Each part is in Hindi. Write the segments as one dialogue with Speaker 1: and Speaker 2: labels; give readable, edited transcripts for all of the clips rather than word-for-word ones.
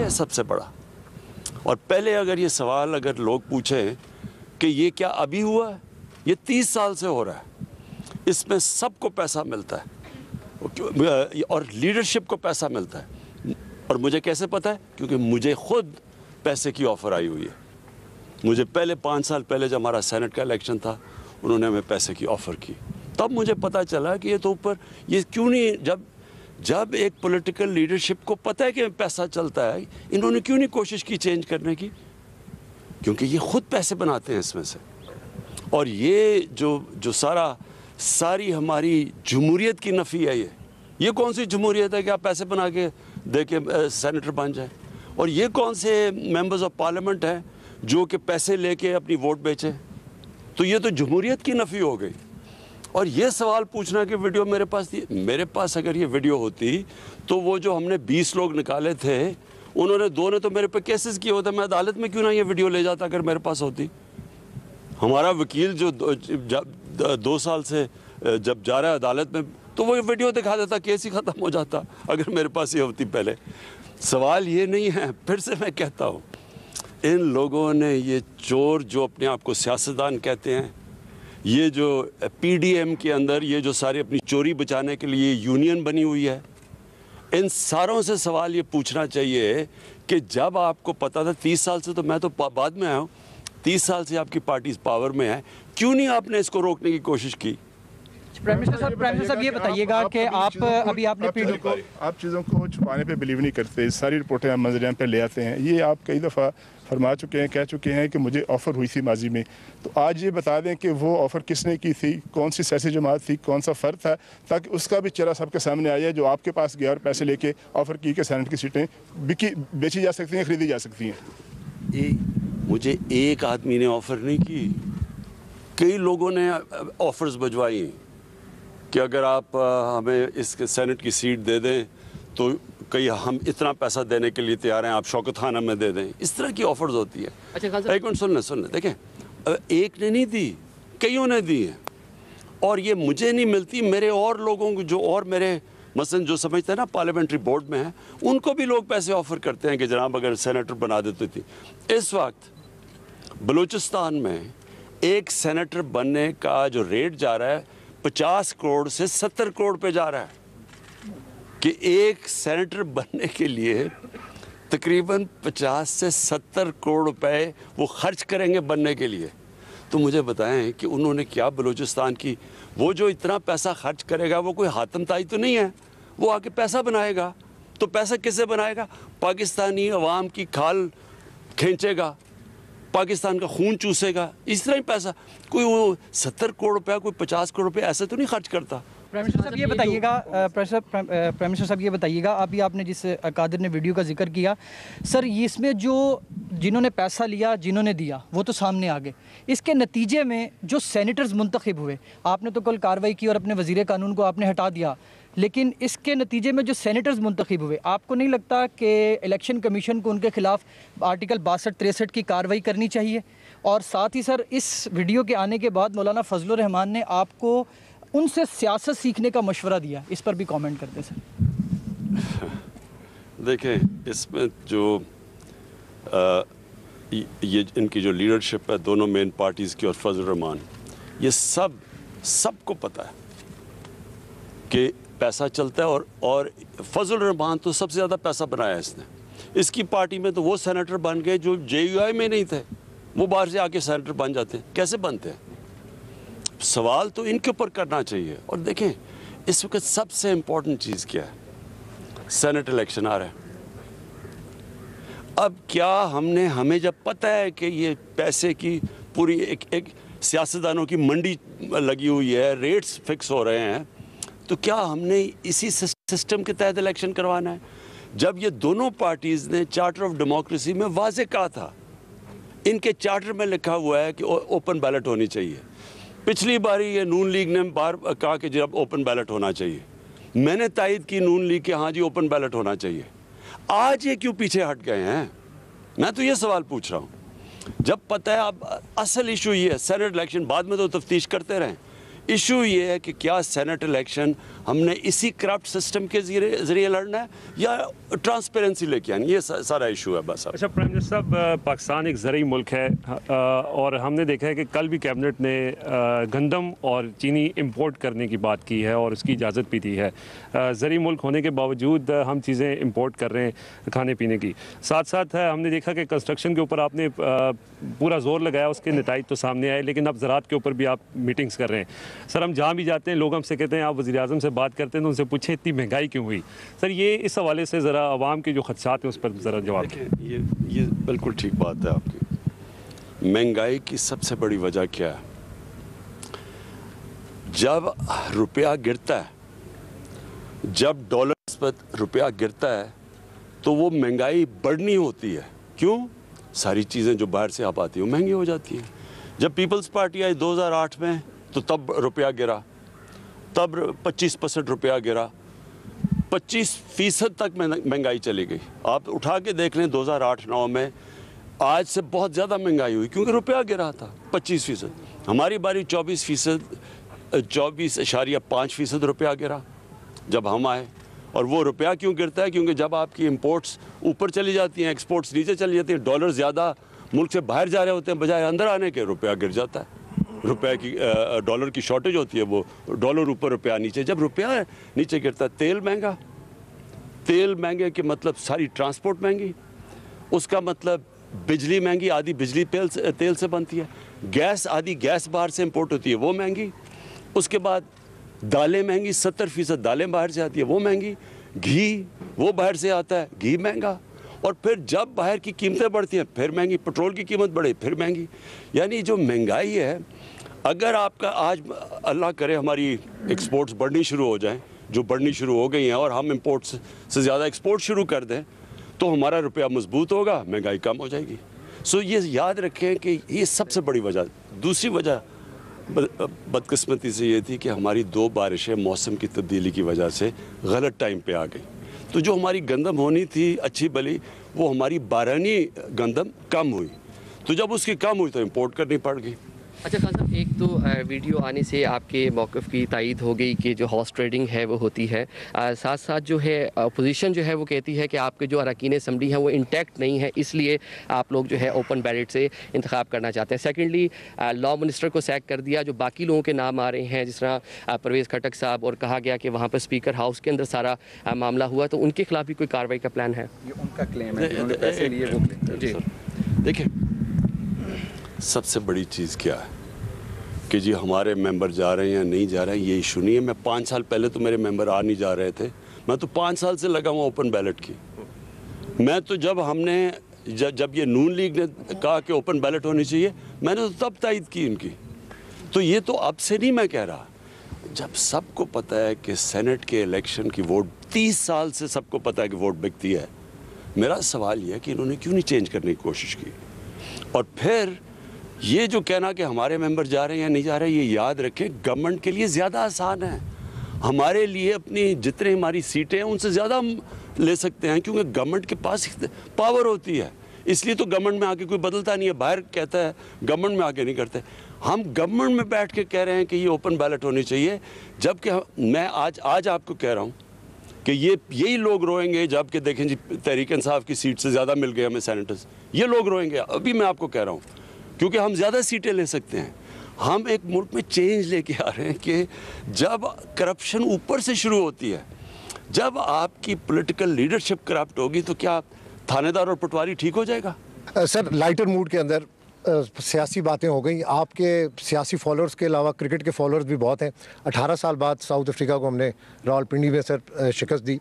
Speaker 1: है सबसे बड़ा। और पहले अगर ये सवाल अगर लोग पूछें कि ये क्या अभी हुआ है, ये 30 साल से हो रहा है, इसमें सबको पैसा मिलता है और लीडरशिप को पैसा मिलता है। और मुझे कैसे पता है? क्योंकि मुझे खुद पैसे की ऑफ़र आई हुई है। मुझे पहले 5 साल पहले जब हमारा सेनेट का इलेक्शन था, उन्होंने हमें पैसे की ऑफ़र की, तब मुझे पता चला कि ये तो ऊपर ये क्यों नहीं, जब एक पॉलिटिकल लीडरशिप को पता है कि पैसा चलता है, इन्होंने क्यों नहीं कोशिश की चेंज करने की? क्योंकि ये खुद पैसे बनाते हैं इसमें से। और ये जो सारी हमारी जमहूरियत की नफ़ी है, ये कौन सी जमहूरियत है कि आप पैसे बना के दे के सेनेटर बन जाए? और ये कौन से मेंबर्स ऑफ पार्लियामेंट हैं जो कि पैसे लेके अपनी वोट बेचे? तो ये तो जमहूरियत की नफ़ी हो गई। और ये सवाल पूछना कि वीडियो मेरे पास थी, मेरे पास अगर ये वीडियो होती तो वो जो हमने 20 लोग निकाले थे, उन्होंने 2 ने तो मेरे पे केसेस किए होते, मैं अदालत में क्यों ना ये वीडियो ले जाता अगर मेरे पास होती। हमारा वकील जो 2 साल से जब जा रहा है अदालत में, तो वो वीडियो दिखा देता, केस ही ख़त्म हो जाता अगर मेरे पास ये होती पहले। सवाल ये नहीं है, फिर से मैं कहता हूँ, इन लोगों ने ये चोर जो अपने आप को सियासतदान कहते हैं, ये जो पीडीएम के अंदर ये जो सारी अपनी चोरी बचाने के लिए यूनियन बनी हुई है, इन सारों से सवाल ये पूछना चाहिए कि जब आपको पता था 30 साल से, तो मैं तो बाद में आया हूँ, 30 साल से आपकी पार्टी पावर में है, क्यों नहीं आपने इसको रोकने की कोशिश की?
Speaker 2: प्राइम मिनिस्टर साहब ये बताइएगा कि आप अभी आपने
Speaker 3: आप चीज़ों को छुपाने पे बिलीव नहीं करते, सारी रिपोर्टें आप मंजर पे ले आते हैं। ये आप कई दफ़ा फरमा चुके हैं, कह चुके हैं कि मुझे ऑफ़र हुई थी माजी में, तो आज ये बता दें कि वो ऑफ़र किसने की थी, कौन सी सियासी जमात थी, कौन सा फ़र्द था, ताकि उसका भी चेहरा सबके सामने आ जाए जो आपके पास गया और पैसे लेके ऑफ़र की कि सेनेट की सीटें बेची जा सकती हैं, खरीदी जा सकती हैं।
Speaker 1: मुझे एक आदमी ने ऑफ़र नहीं की, कई लोगों ने ऑफ़र्स भिजवाई कि अगर आप हमें इस सेनेट की सीट दे दें तो कहीं हम इतना पैसा देने के लिए तैयार हैं, आप शौकत खान हमें दे दें, इस तरह की ऑफ़र्स होती है। अच्छा, एक मिनट सुन ले, देखें, एक ने नहीं दी, कईयों ने दी है। और ये मुझे नहीं मिलती, मेरे और लोगों को जो और मेरे मसलन जो समझते हैं ना पार्लियामेंट्री बोर्ड में है, उनको भी लोग पैसे ऑफ़र करते हैं कि जनाब अगर सेनेटर बना देती थी। इस वक्त बलूचिस्तान में एक सेनेटर बनने का जो रेट जा रहा है 50 करोड़ से 70 करोड़ पे जा रहा है, कि एक सेनेटर बनने के लिए तकरीबन 50 से 70 करोड़ रुपए वो खर्च करेंगे बनने के लिए। तो मुझे बताएं कि उन्होंने क्या बलूचिस्तान की, वो जो इतना पैसा खर्च करेगा वो कोई हातम ताई तो नहीं है, वो आके पैसा बनाएगा। तो पैसा किससे बनाएगा? पाकिस्तानी अवाम की खाल खींचेगा, पाकिस्तान का खून चूसेगा, इस तरह ही पैसा। कोई वो 70 करोड़ रुपया, कोई 50 करोड़ रुपया ऐसे तो नहीं खर्च करता।
Speaker 2: प्राइम मिनिस्टर साहब ये बताइएगा, प्राइम मिनिस्टर साहब ये बताइएगा, अभी आपने जिस कादिर ने वीडियो का जिक्र किया सर, ये इसमें जो जिन्होंने पैसा लिया, जिन्होंने दिया, वो तो सामने आ गए। इसके नतीजे में जो सेनेटर्स मुंतखब हुए, आपने तो कल कार्रवाई की और अपने वज़ीर कानून को आपने हटा दिया, लेकिन इसके नतीजे में जो सेनेटर्स मुंतखब हुए, आपको नहीं लगता कि इलेक्शन कमीशन को उनके खिलाफ आर्टिकल 62-63 की कार्रवाई करनी चाहिए? और साथ ही सर, इस वीडियो के आने के बाद मौलाना फजलुर रहमान ने आपको उनसे सियासत सीखने का मशवरा दिया, इस पर भी कमेंट करते सर।
Speaker 1: देखें, इसमें जो ये इनकी जो लीडरशिप है दोनों मेन पार्टीज़ की और फजलुर रहमान, ये सबको पता है कि पैसा चलता है। और फजलुर रहमान तो सबसे ज़्यादा पैसा बनाया इसने। इसकी पार्टी में तो वो सेनेटर बन गए जो JUI में नहीं थे, वो बाहर से आके सेनेटर बन जाते हैं। कैसे बनते हैं? सवाल तो इनके ऊपर करना चाहिए। और देखें, इस वक्त सबसे इम्पोर्टेंट चीज़ क्या है? सेनेट इलेक्शन आ रहा है। अब क्या हमें जब पता है कि ये पैसे की पूरी एक सियासतदानों की मंडी लगी हुई है, रेट्स फिक्स हो रहे हैं, तो क्या हमने इसी सिस्टम के तहत इलेक्शन करवाना है? जब ये दोनों पार्टीज़ ने चार्टर ऑफ डेमोक्रेसी में वाज़े कहा था, इनके चार्टर में लिखा हुआ है कि ओपन बैलेट होनी चाहिए। पिछली बारी ये नून लीग ने बार कहा कि जब ओपन बैलेट होना चाहिए, मैंने तायद की नून लीग के हाँ जी ओपन बैलेट होना चाहिए। आज ये क्यों पीछे हट गए हैं? मैं तो ये सवाल पूछ रहा हूँ। जब पता है अब असल इशू ये है, सेनेट इलेक्शन बाद में तो तफ्तीश करते रहें, इशू ये है कि क्या सेनेट इलेक्शन हमने इसी करप्ट सिस्टम के ज़रिए लड़ना है या ट्रांसपेरेंसी लेके आनी, ये सारा इशू है बस।
Speaker 4: अच्छा प्राइम मिनिस्टर साहब, पाकिस्तान एक ज़रूरी मुल्क है और हमने देखा है कि कल भी कैबिनेट ने गंदम और चीनी इंपोर्ट करने की बात की है और उसकी इजाज़त भी दी है। ज़रूरी मुल्क होने के बावजूद हम चीज़ें इंपोर्ट कर रहे हैं खाने पीने की। साथ साथ हमने देखा कि कंस्ट्रक्शन के ऊपर आपने पूरा जोर लगाया, उसके नताइज तो सामने आए, लेकिन अब ज़राअत के ऊपर भी आप मीटिंग्स कर रहे हैं। सर हम जहाँ भी जाते हैं लोग हमसे कहते हैं, आप वज़ीर आज़म से बात करते हैं तो उनसे पूछे इतनी महंगाई क्यों हुई। सर ये इस हवाले से ज़रा आवाम के जो खदशात हैं उस पर ज़रा जवाब दें।
Speaker 1: ये बिल्कुल ठीक बात है आपकी। महंगाई की सबसे बड़ी वजह क्या है? जब रुपया गिरता है, जब डॉलर्स पर रुपया गिरता है तो वो महंगाई बढ़नी होती है। क्यों? सारी चीज़ें जो बाहर से आप आती हैं वो महंगी हो जाती हैं। जब पीपल्स पार्टी आई 2008 में तो तब रुपया गिरा, तब 25% रुपया गिरा, 25% तक महंगाई चली गई। आप उठा के देख लें 2008-9 में आज से बहुत ज़्यादा महंगाई हुई क्योंकि रुपया गिरा था 25%। हमारी बारी 24.5% रुपया गिरा जब हम आए। और वो रुपया क्यों गिरता है? क्योंकि जब आपकी इंपोर्ट्स ऊपर चली जाती हैं, एक्सपोर्ट्स नीचे चली जाती हैं, डॉलर ज़्यादा मुल्क से बाहर जा रहे होते हैं बजाय अंदर आने के, रुपया गिर जाता है। रुपए की डॉलर की शॉर्टेज होती है, वो डॉलर ऊपर रुपया नीचे। जब रुपया नीचे गिरता है, तेल महंगा, तेल महंगे के मतलब सारी ट्रांसपोर्ट महंगी, उसका मतलब बिजली महंगी, आधी बिजली तेल से बनती है, गैस आधी गैस बाहर से इंपोर्ट होती है वो महंगी, उसके बाद दालें महंगी, 70% दालें बाहर से आती है वो महंगी, घी वो बाहर से आता है घी महंगा, और फिर जब बाहर की कीमतें बढ़ती हैं फिर महंगी, पेट्रोल की कीमत बढ़े फिर महंगी। यानी जो महंगाई है, अगर आपका आज अल्लाह करे हमारी एक्सपोर्ट्स बढ़नी शुरू हो जाएं, जो बढ़नी शुरू हो गई हैं, और हम इंपोर्ट्स से ज़्यादा एक्सपोर्ट शुरू कर दें तो हमारा रुपया मजबूत होगा, महंगाई कम हो जाएगी। सो ये याद रखें कि ये सबसे बड़ी वजह। दूसरी वजह बदकिस्मती से ये थी कि हमारी 2 बारिशें मौसम की तब्दीली की वजह से गलत टाइम पे आ गई। तो जो हमारी गंदम होनी थी अच्छी भली, वो हमारी बारहनी गंदम कम हुई। तो जब उसकी कम हुई तो इंपोर्ट करनी पड़ गई।
Speaker 5: अच्छा खान साहब, एक तो वीडियो आने से आपके मौक़िफ़ की तायीद हो गई कि जो हॉर्स ट्रेडिंग है वो होती है, साथ साथ जो है अपोजिशन जो है वो कहती है कि आपके जो अरकान असम्बली हैं वो इंटैक्ट नहीं है, इसलिए आप लोग जो है ओपन बैलेट से इंतखाब करना चाहते हैं। सेकेंडली लॉ मिनिस्टर को सैक कर दिया, जो बाकी लोगों के नाम आ रहे हैं जिस तरह परवेज़ खटक साहब, और कहा गया कि वहाँ पर स्पीकर हाउस के अंदर सारा मामला हुआ, तो उनके खिलाफ भी कोई कार्रवाई का प्लान है?
Speaker 6: ये उनका क्लेम है, उन्होंने पैसे लिए वो क्लेम।
Speaker 5: जी
Speaker 1: देखिए, सबसे बड़ी चीज़ क्या है कि जी हमारे मेंबर जा रहे हैं या नहीं जा रहे हैं, ये इशू नहीं है। मैं 5 साल पहले तो मेरे मेंबर आ नहीं जा रहे थे, मैं तो 5 साल से लगा हुआ ओपन बैलेट की। मैं तो जब ये नून लीग ने कहा कि ओपन बैलेट होनी चाहिए, मैंने तो तब तायद की इनकी। तो ये तो अब से नहीं मैं कह रहा, जब सबको पता है कि सेनेट के इलेक्शन की वोट 30 साल से सबको पता है कि वोट बिकती है। मेरा सवाल ये है कि इन्होंने क्यों नहीं चेंज करने की कोशिश की। और फिर ये जो कहना कि हमारे मेंबर जा रहे हैं या नहीं जा रहे हैं, ये याद रखें गवर्नमेंट के लिए ज़्यादा आसान है। हमारे लिए अपनी जितने हमारी सीटें हैं उनसे ज़्यादा हम ले सकते हैं, क्योंकि गवर्नमेंट के पास पावर होती है। इसलिए तो गवर्नमेंट में आके कोई बदलता नहीं है, बाहर कहता है, गवर्नमेंट में आके नहीं करते। हम गवर्नमेंट में बैठ के कह रहे हैं कि ये ओपन बैलेट होनी चाहिए, जबकि मैं आज आपको कह रहा हूँ कि यही लोग रोएंगे जबकि देखें जी तहरीक इंसाफ की सीट से ज़्यादा मिल गए हमें सेनेटर्स, ये लोग रोएंगे। अभी मैं आपको कह रहा हूँ क्योंकि हम ज़्यादा सीटें ले सकते हैं। हम एक मुल्क में चेंज लेके आ रहे हैं कि जब करप्शन ऊपर से शुरू होती है, जब आपकी पॉलिटिकल लीडरशिप करप्ट होगी, तो क्या थानेदार और पटवारी ठीक हो जाएगा?
Speaker 7: सर, लाइटर मूड के अंदर सियासी बातें हो गई। आपके सियासी फॉलोअर्स के अलावा क्रिकेट के फॉलोअर्स भी बहुत हैं। 18 साल बाद साउथ अफ्रीका को हमने रावलपिंडी में सर शिकस्त दी।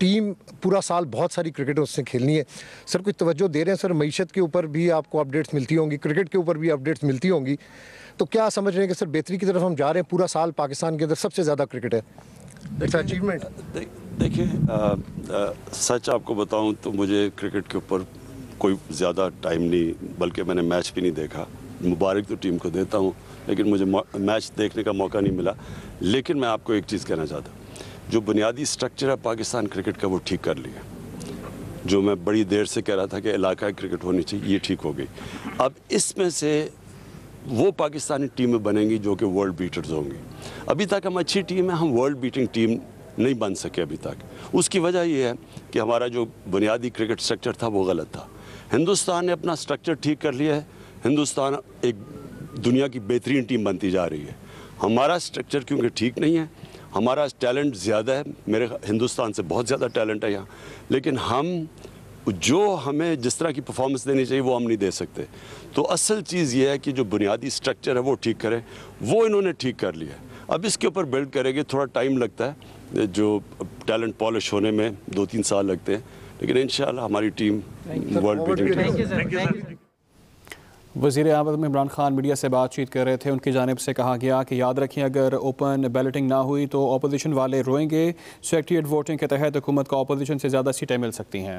Speaker 7: टीम पूरा साल बहुत सारी क्रिकेट उससे खेलनी है। सर कुछ तवज्जो दे रहे हैं सर, मईशत के ऊपर भी आपको अपडेट्स मिलती होंगी, क्रिकेट के ऊपर भी अपडेट्स मिलती होंगी, तो क्या समझ रहे हैं कि सर बेहतरी की तरफ हम जा रहे हैं? पूरा साल पाकिस्तान के अंदर सबसे ज़्यादा क्रिकेट है, इट्स अचीवमेंट।
Speaker 1: देखिए, सच आपको बताऊं तो मुझे क्रिकेट के ऊपर कोई ज़्यादा टाइम नहीं, बल्कि मैंने मैच भी नहीं देखा। मुबारक तो टीम को देता हूं, लेकिन मुझे मैच देखने का मौका नहीं मिला। लेकिन मैं आपको एक चीज़ कहना चाहता हूँ, जो बुनियादी स्ट्रक्चर है पाकिस्तान क्रिकेट का वो ठीक कर लिया। जो मैं बड़ी देर से कह रहा था कि इलाकाई क्रिकेट होनी चाहिए, ये ठीक हो गई। अब इसमें से वो पाकिस्तानी टीमें बनेंगी जो कि वर्ल्ड बीटर्स होंगी। अभी तक हम अच्छी टीम है, हम वर्ल्ड बीटिंग टीम नहीं बन सके अभी तक। उसकी वजह ये है कि हमारा जो बुनियादी क्रिकेट स्ट्रक्चर था वो गलत था। हिंदुस्तान ने अपना स्ट्रक्चर ठीक कर लिया है, हिंदुस्तान एक दुनिया की बेहतरीन टीम बनती जा रही है। हमारा स्ट्रक्चर क्योंकि ठीक नहीं है, हमारा टैलेंट ज़्यादा है, मेरे हिंदुस्तान से बहुत ज़्यादा टैलेंट है यहाँ, लेकिन हम जो हमें जिस तरह की परफॉर्मेंस देनी चाहिए वो हम नहीं दे सकते। तो असल चीज़ ये है कि जो बुनियादी स्ट्रक्चर है वो ठीक करें, वो इन्होंने ठीक कर लिया। अब इसके ऊपर बिल्ड करेंगे, थोड़ा टाइम लगता है, जो टैलेंट पॉलिश होने में 2-3 साल लगते हैं, लेकिन इंशाल्लाह हमारी टीम वर्ल्ड बीटिंग।
Speaker 8: वज़ीर-ए-आज़म इमरान खान मीडिया से बातचीत कर रहे थे। उनकी जानिब से कहा गया कि याद रखें, अगर ओपन बैलेटिंग ना हुई तो अपोजिशन वाले रोएंगे। सेक्रेटरीट वोटिंग के तहत हुकूमत को अपोजिशन से ज़्यादा सीटें मिल सकती हैं।